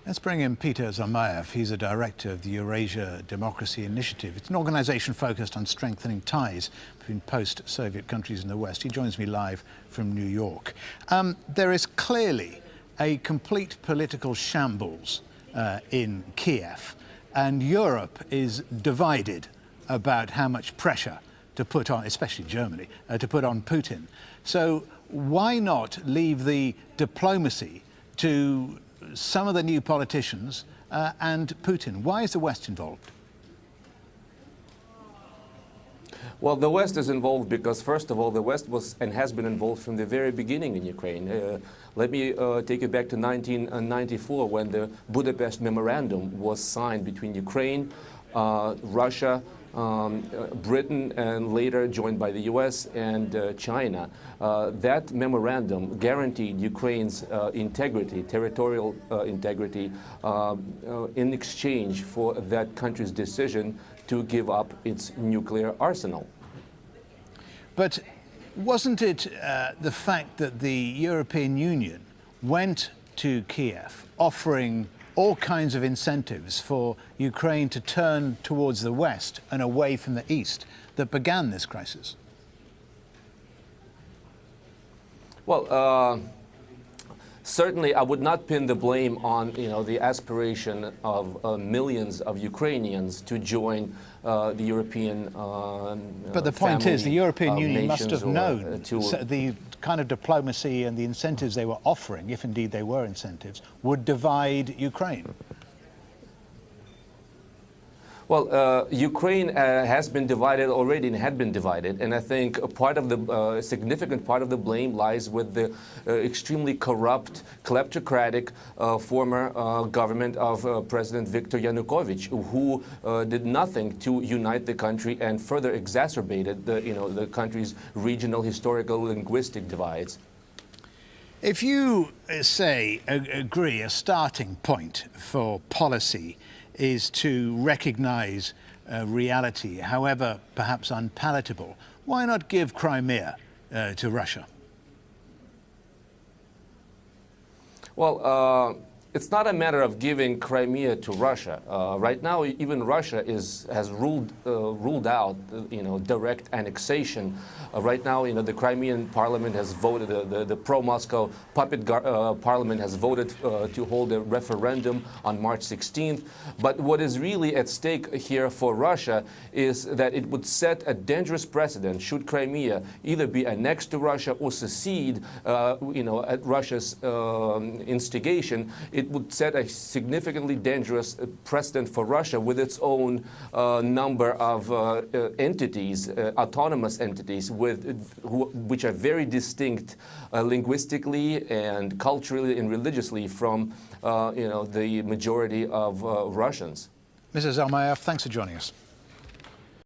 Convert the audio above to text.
Let's bring in Peter Zalmayev. He's a director of the Eurasia Democracy Initiative. It's an organization focused on strengthening ties between post-Soviet countries in the West. He joins me live from New York. There is clearly a complete political shambles in Kiev, and Europe is divided about how much pressure to put on, especially Germany, to put on Putin. So why not leave the diplomacy to some of the new politicians and Putin? Why is the West involved? Well, the West is involved because, first of all, the West was and has been involved from the very beginning in Ukraine. Let me take you back to 1994 when the Budapest Memorandum was signed between Ukraine, Russia, Britain, and later joined by the US and China. That memorandum guaranteed Ukraine's integrity, territorial integrity, in exchange for that country's decision to give up its nuclear arsenal. But wasn't it the fact that the European Union went to Kiev offering all kinds of incentives for Ukraine to turn towards the West and away from the East that began this crisis? Well, certainly I would not pin the blame on the aspiration of millions of Ukrainians to join the European But the point is, the European Union must have known the kind of diplomacy and the incentives they were offering, if indeed they were incentives, would divide Ukraine. Well, Ukraine has been divided already and had been divided, and I think a part of the significant part of the blame lies with the extremely corrupt, kleptocratic former government of President Viktor Yanukovych, who did nothing to unite the country and further exacerbated the country's regional, historical, linguistic divides. If you agree a starting point for policy is to recognize reality, however perhaps unpalatable, why not give Crimea to Russia? Well, it's not a matter of giving Crimea to Russia. Right now, even Russia has ruled out direct annexation. Right now, the Crimean parliament has voted, the pro-Moscow puppet parliament has voted to hold a referendum on March 16th. But what is really at stake here for Russia is that it would set a dangerous precedent should Crimea either be annexed to Russia or secede, at Russia's instigation. It would set a significantly dangerous precedent for Russia with its own number of entities, autonomous entities, which are very distinct linguistically and culturally and religiously from the majority of Russians. Mrs. Zalmayev, thanks for joining us.